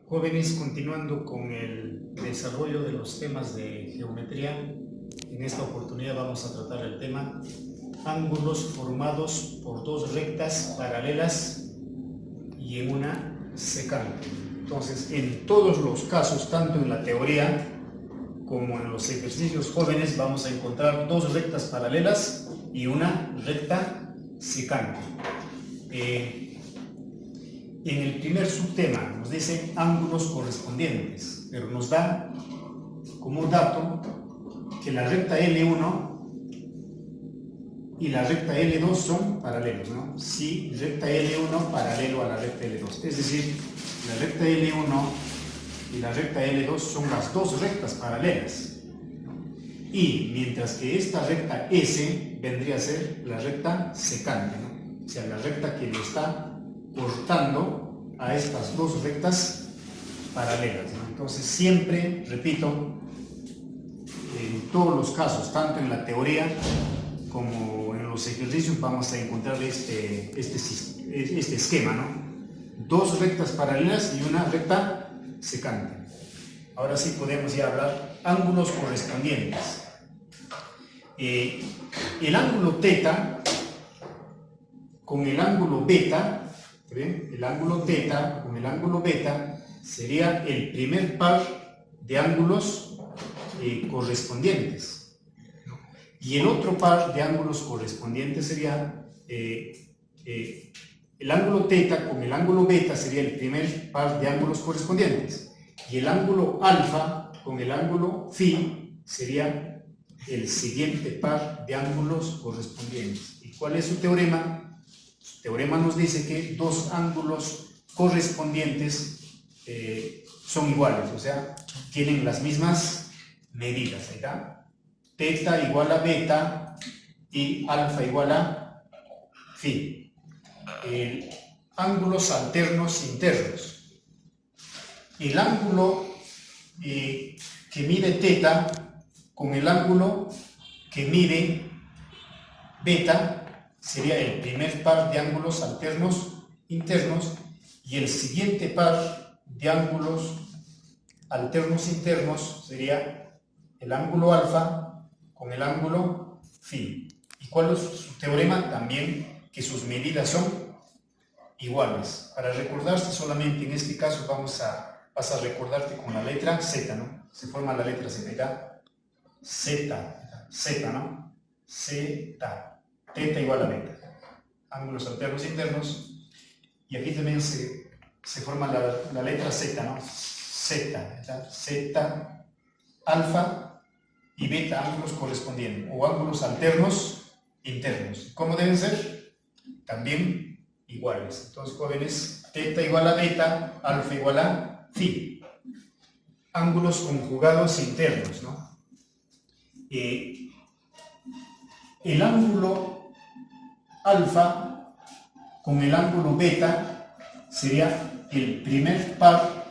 Jóvenes, continuando con el desarrollo de los temas de geometría, en esta oportunidad vamos a tratar el tema ángulos formados por dos rectas paralelas y en una secante. Entonces, en todos los casos, tanto en la teoría como en los ejercicios jóvenes, vamos a encontrar dos rectas paralelas y una recta secante. En el primer subtema nos dice ángulos correspondientes, pero nos da como dato que la recta L1 y la recta L2 son paralelos, ¿no? Si recta L1 paralelo a la recta L2, es decir, la recta L1 y la recta L2 son las dos rectas paralelas. Y mientras que esta recta S vendría a ser la recta secante, ¿no? O sea, la recta que lo está cortando a estas dos rectas paralelas, ¿no? Entonces siempre, repito, en todos los casos, tanto en la teoría como en los ejercicios, vamos a encontrar este esquema, ¿no? Dos rectas paralelas y una recta secante. Ahora sí podemos ya hablar ángulos correspondientes. El ángulo teta con el ángulo beta, ¿ven? El ángulo teta con el ángulo beta sería el primer par de ángulos correspondientes, ¿no? Y el otro par de ángulos correspondientes sería el ángulo teta con el ángulo beta sería el primer par de ángulos correspondientes, y el ángulo alfa con el ángulo phi sería el siguiente par de ángulos correspondientes. ¿Y cuál es su teorema? Su teorema nos dice que dos ángulos correspondientes son iguales, o sea, tienen las mismas medidas. Ahí está. Teta igual a beta y alfa igual a phi. Ángulos alternos internos. El ángulo que mide teta con el ángulo que mide beta sería el primer par de ángulos alternos internos, y el siguiente par de ángulos alternos internos sería el ángulo alfa con el ángulo phi. ¿Y cuál es su teorema? También que sus medidas son iguales. Para recordarse solamente en este caso vas a recordarte con la letra Z, ¿no? Se forma la letra Z, Z, ¿no? Z, teta igual a beta. Ángulos alternos internos. Y aquí también se forma la letra Z, ¿no? Z, alfa y beta, ángulos correspondientes, o ángulos alternos internos. ¿Cómo deben ser? También iguales. Entonces, jóvenes, teta igual a beta, alfa igual a phi. Ángulos conjugados internos, ¿no? El ángulo alfa con el ángulo beta sería el primer par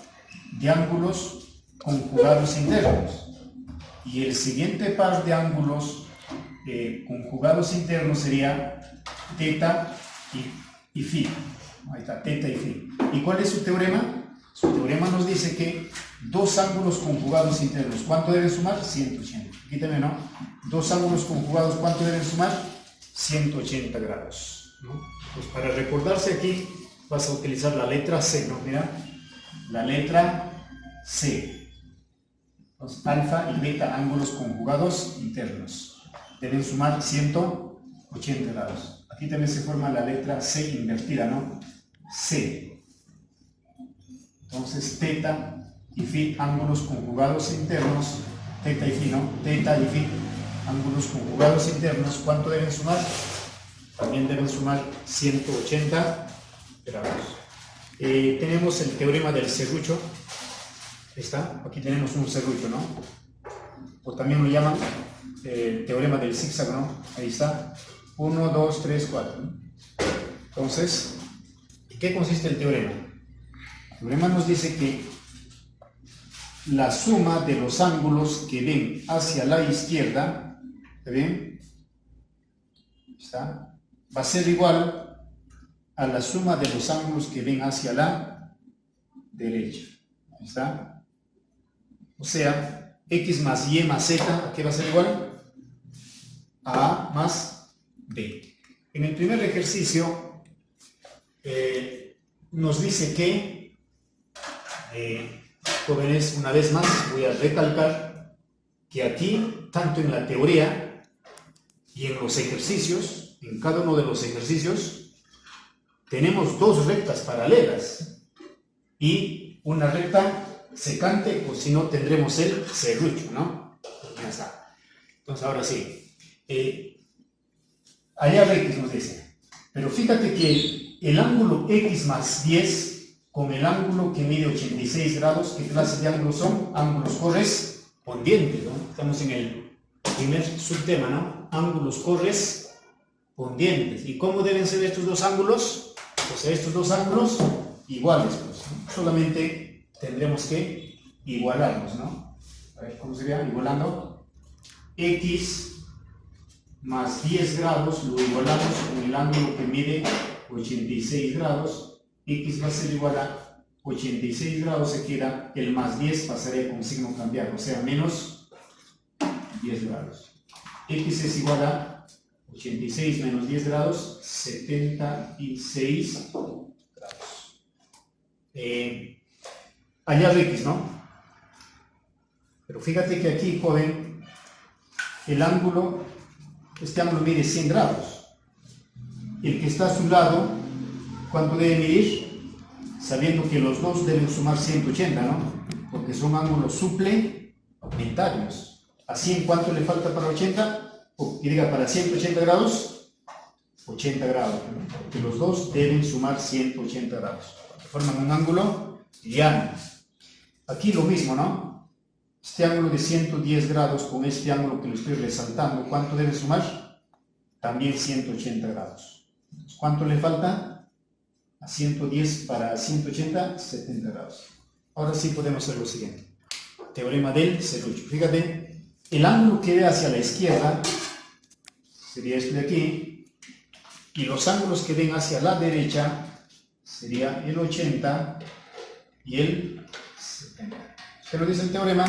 de ángulos conjugados internos, y el siguiente par de ángulos conjugados internos sería teta y phi. Ahí está, teta y phi. ¿Y cuál es su teorema? Su teorema nos dice que dos ángulos conjugados internos, ¿cuánto deben sumar? 180. Aquí también, ¿no? Dos ángulos conjugados, ¿cuánto deben sumar? 180 grados, ¿no? Pues para recordarse aquí vas a utilizar la letra C, ¿no? Mira, la letra C. Los alfa y beta, ángulos conjugados internos, deben sumar 180 grados. Aquí también se forma la letra C invertida, ¿no? C. Entonces, teta y phi, ángulos conjugados internos, teta y phi, ¿no? Teta y phi, ángulos conjugados internos, ¿cuánto deben sumar? También deben sumar 180 grados. Tenemos el teorema del serrucho. ¿Está? Aquí tenemos un serrucho, ¿no? O también lo llaman el teorema del zigzag, ¿no? Ahí está. 1, 2, 3, 4. Entonces, ¿en qué consiste el teorema? El teorema nos dice que la suma de los ángulos que ven hacia la izquierda, ¿está bien? ¿Está? Va a ser igual a la suma de los ángulos que ven hacia la derecha. Ahí está. O sea, x más y más z, ¿a qué va a ser igual? A más b. En el primer ejercicio nos dice que, jóvenes, una vez más voy a recalcar que aquí, tanto en la teoría y en los ejercicios, en cada uno de los ejercicios, tenemos dos rectas paralelas y una recta secante, o si no tendremos el serrucho, ¿no? Ya está. Entonces ahora sí, allá x nos dice, pero fíjate que el ángulo x más 10 con el ángulo que mide 86 grados, ¿qué clase de ángulos son? Ángulos correspondientes, ¿no? Estamos en el primer subtema, ¿no? Ángulos correspondientes. ¿Y cómo deben ser estos dos ángulos? Pues estos dos ángulos iguales, pues, ¿no? Solamente tendremos que igualarlos, ¿no? A ver, ¿cómo sería? Igualando x más 10 grados, lo igualamos con el ángulo que mide 86 grados, x va a ser igual a 86 grados, se queda el más 10, pasaría con signo cambiado, o sea, menos 10 grados. X es igual a 86 menos 10 grados, 76 grados. Allá x, ¿no? Pero fíjate que aquí, joven, el ángulo, este ángulo mide 100 grados. El que está a su lado, ¿cuánto debe medir? Sabiendo que los dos deben sumar 180, ¿no? Porque son ángulos suplementarios. ¿A 100 cuánto le falta para 80? Y diga, para 180 grados, 80 grados. Porque los dos deben sumar 180 grados. Porque forman un ángulo llano. Aquí lo mismo, ¿no? Este ángulo de 110 grados con este ángulo que le estoy resaltando, ¿cuánto debe sumar? También 180 grados. Entonces, ¿cuánto le falta? A 110 para 180, 70 grados. Ahora sí podemos hacer lo siguiente. Teorema del serrucho. Fíjate, el ángulo que ve hacia la izquierda sería este de aquí, y los ángulos que ven hacia la derecha sería el 80 y el 70. ¿Qué nos dice el teorema?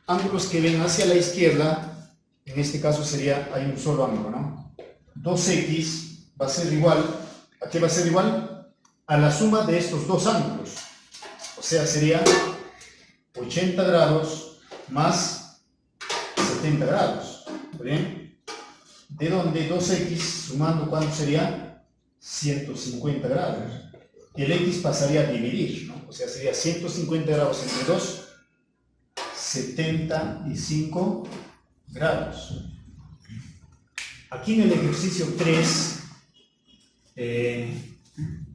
Ángulos que ven hacia la izquierda, en este caso sería, hay un solo ángulo, ¿no? 2x va a ser igual, ¿a qué va a ser igual? A la suma de estos dos ángulos. O sea, sería 80 grados más 70 grados. ¿Está bien? De donde 2x sumando, ¿cuánto sería? 150 grados. El x pasaría a dividir, ¿no? O sea, sería 150 grados entre 2, 75 grados. Aquí en el ejercicio 3,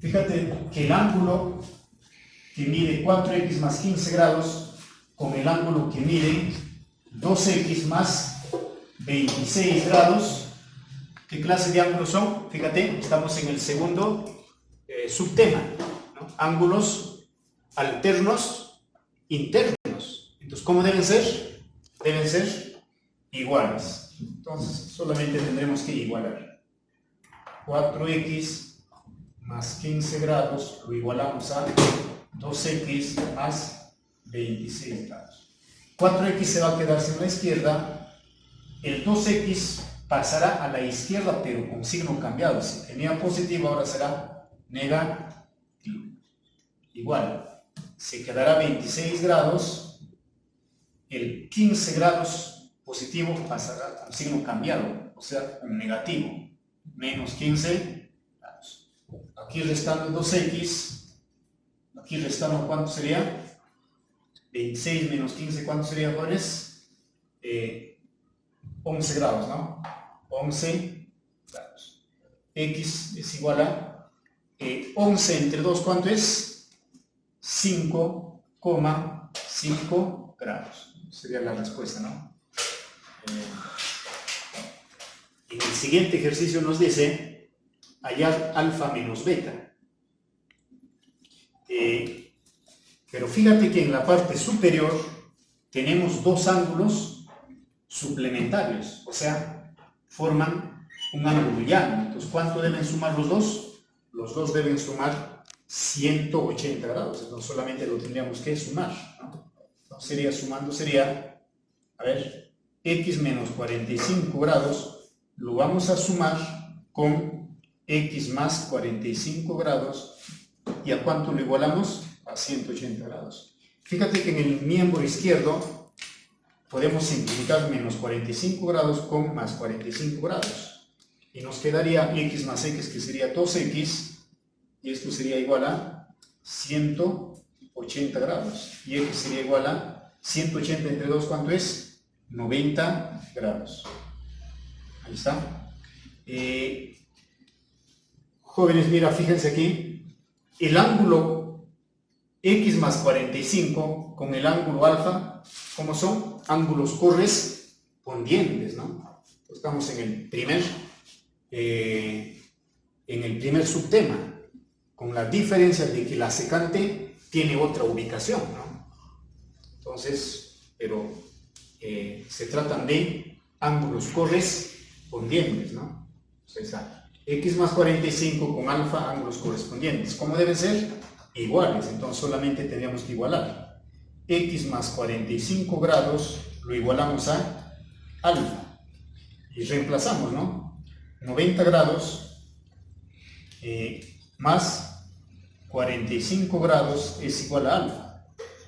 fíjate que el ángulo que mide 4x más 15 grados con el ángulo que mide 2x más 26 grados, ¿qué clase de ángulos son? Fíjate, estamos en el segundo subtema, ¿no? Ángulos alternos internos. Entonces, ¿cómo deben ser? Deben ser iguales. Entonces, solamente tendremos que igualar. 4x más 15 grados lo igualamos a 2x más 26 grados. 4x se va a quedarse en la izquierda. El 2x pasará a la izquierda, pero con signo cambiado. Si tenía positivo, ahora será negativo. Igual, se quedará 26 grados. El 15 grados positivo pasará con signo cambiado, o sea, con negativo, menos 15 grados. Aquí restando 2x, aquí restando, ¿cuánto sería? 26 menos 15, ¿cuánto sería, jóvenes? 11 grados, ¿no? 11 grados. X es igual a 11 entre 2, ¿cuánto es? 5,5 grados. Sería la respuesta, ¿no? En el siguiente ejercicio nos dice hallar alfa menos beta. Pero fíjate que en la parte superior tenemos dos ángulos suplementarios, o sea, forman un ángulo llano. Entonces, ¿cuánto deben sumar los dos? Los dos deben sumar 180 grados, entonces solamente lo tendríamos que sumar, ¿no? Entonces sería, sumando sería, a ver, x menos 45 grados, lo vamos a sumar con x más 45 grados, ¿y a cuánto lo igualamos? A 180 grados. Fíjate que en el miembro izquierdo podemos simplificar menos 45 grados con más 45 grados, y nos quedaría x más x, que sería 2x, y esto sería igual a 180 grados, y x sería igual a 180 entre 2, ¿cuánto es? 90 grados. Ahí está. Jóvenes, mira, fíjense aquí, el ángulo x más 45 con el ángulo alfa, ¿cómo son? Ángulos correspondientes, ¿no? Estamos en el primer subtema, con la diferencia de que la secante tiene otra ubicación, ¿no? Entonces, pero se tratan de ángulos correspondientes, ¿no? Entonces, x más 45 con alfa, ángulos correspondientes. ¿Cómo deben ser? Iguales, entonces solamente tendríamos que igualar. X más 45 grados lo igualamos a alfa. Y reemplazamos, ¿no? 90 grados más 45 grados es igual a alfa.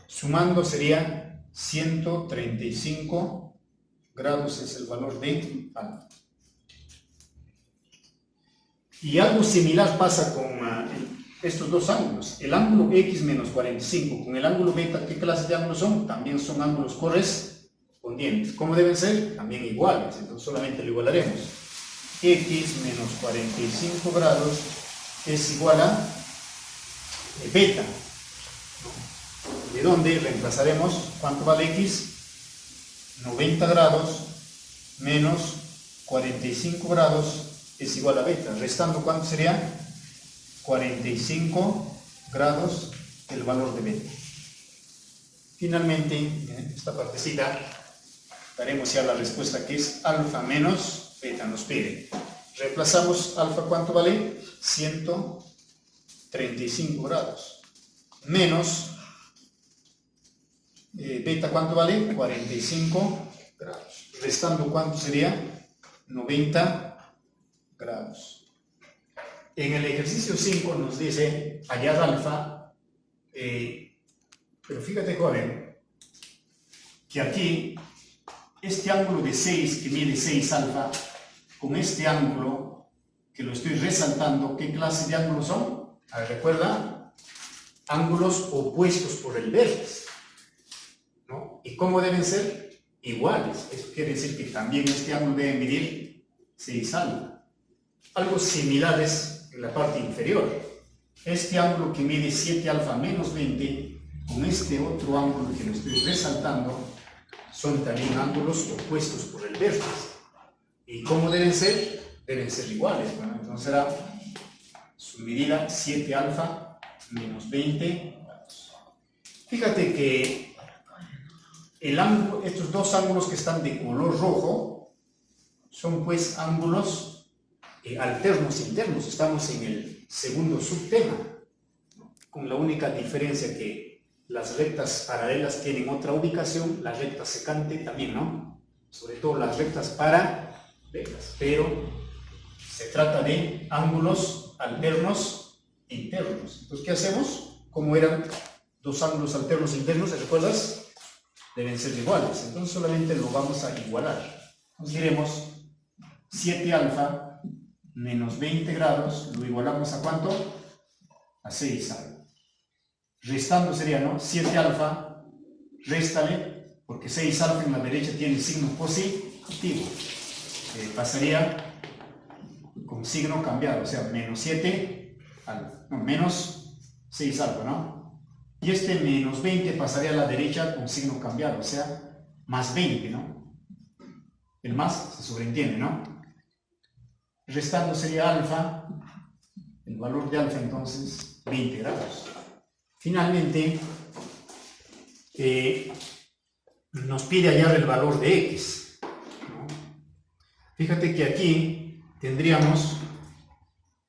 Sumando sería 135 grados es el valor de alfa. Y algo similar pasa con estos dos ángulos. El ángulo x menos 45 con el ángulo beta, ¿qué clase de ángulos son? También son ángulos correspondientes. ¿Cómo deben ser? También iguales. Entonces solamente lo igualaremos. X menos 45 grados es igual a beta, de donde reemplazaremos cuánto vale x, 90 grados menos 45 grados es igual a beta, restando cuánto sería 45 grados el valor de beta. Finalmente, en esta partecita daremos ya la respuesta, que es alfa menos beta, nos pide. Reemplazamos alfa, ¿cuánto vale? 135 grados. Menos beta, ¿cuánto vale? 45 grados. Restando, ¿cuánto sería? 90 grados. En el ejercicio 5 nos dice hallar alfa, pero fíjate, joven, que aquí este ángulo de 6 que mide 6 alfa, con este ángulo que lo estoy resaltando, ¿qué clase de ángulos son? A ver, recuerda, ángulos opuestos por el vértice, ¿no? ¿Y cómo deben ser? Iguales. Eso quiere decir que también este ángulo debe medir 6 alfa. Algo similares en la parte inferior. Este ángulo que mide 7 alfa menos 20, con este otro ángulo que lo estoy resaltando, son también ángulos opuestos por el vértice. ¿Y cómo deben ser? Deben ser iguales. Bueno, entonces será su medida 7 alfa menos 20 grados. Fíjate que el ángulo, estos dos ángulos que están de color rojo son pues ángulos alternos internos. Estamos en el segundo subtema, ¿no? Con la única diferencia que las rectas paralelas tienen otra ubicación, la recta secante también, ¿no? Sobre todo las rectas paralelas, pero se trata de ángulos alternos internos. Entonces, ¿qué hacemos? Como eran dos ángulos alternos internos, ¿te recuerdas? Deben ser iguales. Entonces solamente lo vamos a igualar. Entonces diremos 7 alfa menos 20 grados, lo igualamos ¿a cuánto? A 6 alfa. Restando sería, ¿no? 7 alfa, réstale, porque 6 alfa en la derecha tiene signo positivo. Pasaría con signo cambiado, o sea, menos 7 alfa, no, menos 6 alfa, ¿no? Y este menos 20 pasaría a la derecha con signo cambiado, o sea, más 20, ¿no? El más se sobreentiende, ¿no? Restando sería alfa, el valor de alfa entonces 20 grados. Finalmente, nos pide hallar el valor de x, ¿no? Fíjate que aquí tendríamos,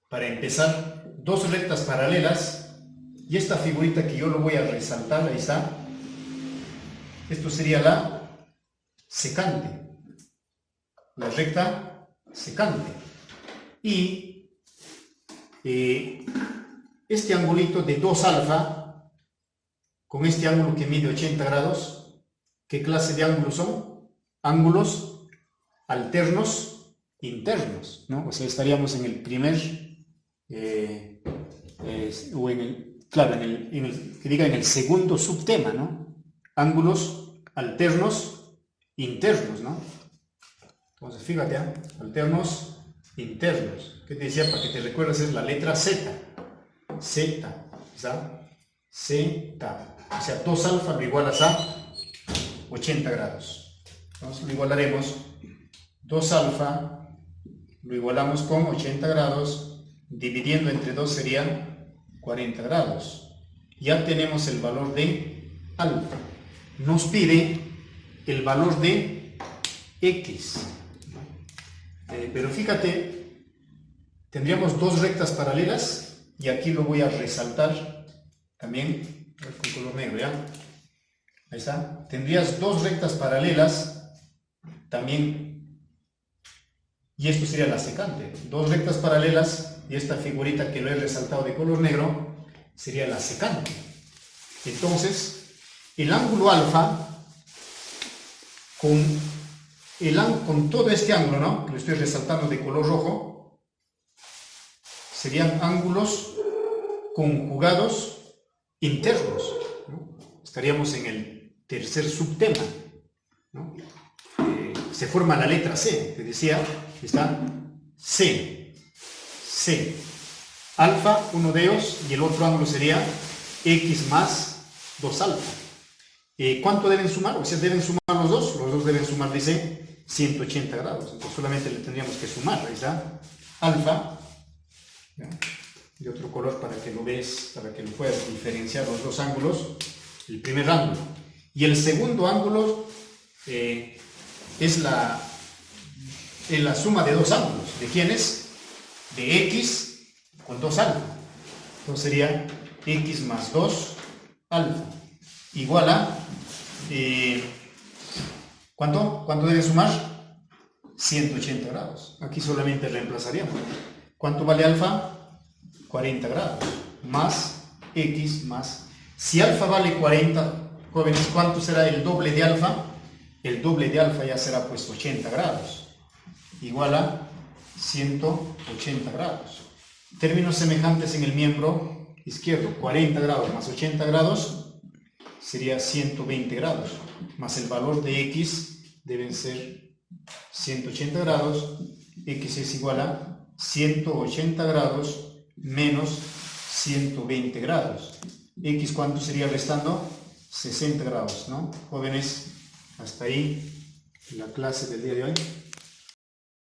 para empezar, dos rectas paralelas Y esta figurita que yo lo voy a resaltar, ahí está. Esto sería la secante. La recta secante. Y este angulito de 2 alfa, con este ángulo que mide 80 grados, ¿qué clase de ángulos son? Ángulos alternos internos, ¿no? O sea, estaríamos en el primer, o en el, claro, en el segundo subtema, ¿no? Ángulos alternos internos, ¿no? Entonces, fíjate, ¿eh? Alternos internos. ¿Qué te decía? Para que te recuerdes, es la letra Z. Z, ¿está? Z. O sea, 2 alfa lo igualas a 80 grados. Entonces lo igualaremos. 2 alfa lo igualamos con 80 grados. Dividiendo entre 2 serían 40 grados. Ya tenemos el valor de alfa. Nos pide el valor de X. Pero fíjate, tendríamos 2 rectas paralelas y aquí lo voy a resaltar también con color negro, ¿ya? Ahí está. Tendrías 2 rectas paralelas también y esto sería la secante. 2 rectas paralelas y esta figurita que lo he resaltado de color negro sería la secante. Entonces, el ángulo alfa con todo este ángulo, ¿no? Que lo estoy resaltando de color rojo, serían ángulos conjugados internos, ¿no? Estaríamos en el tercer subtema, ¿no? Se forma la letra C, te decía, está C, C, alfa, uno de ellos, y el otro ángulo sería X más 2 alfa. ¿Cuánto deben sumar? O sea, deben sumar los dos deben sumar, dice, 180 grados. Entonces solamente le tendríamos que sumar, ahí está, alfa, ¿ya? De otro color para que lo veas, para que lo puedas diferenciar los 2 ángulos, el primer ángulo. Y el segundo ángulo es la suma de 2 ángulos. ¿De quiénes? De X con 2 alfa. Entonces sería X más 2 alfa igual a ¿cuánto debe sumar? 180 grados. Aquí solamente reemplazaríamos. ¿Cuánto vale alfa? 40 grados. Más X más. Si alfa vale 40, jóvenes, ¿cuánto será el doble de alfa? El doble de alfa ya será pues 80 grados. Igual a 180 grados. Términos semejantes en el miembro izquierdo. 40 grados más 80 grados sería 120 grados, más el valor de X deben ser 180 grados, X es igual a 180 grados menos 120 grados. X, ¿cuánto sería restando? 60 grados, ¿no? Jóvenes, hasta ahí la clase del día de hoy.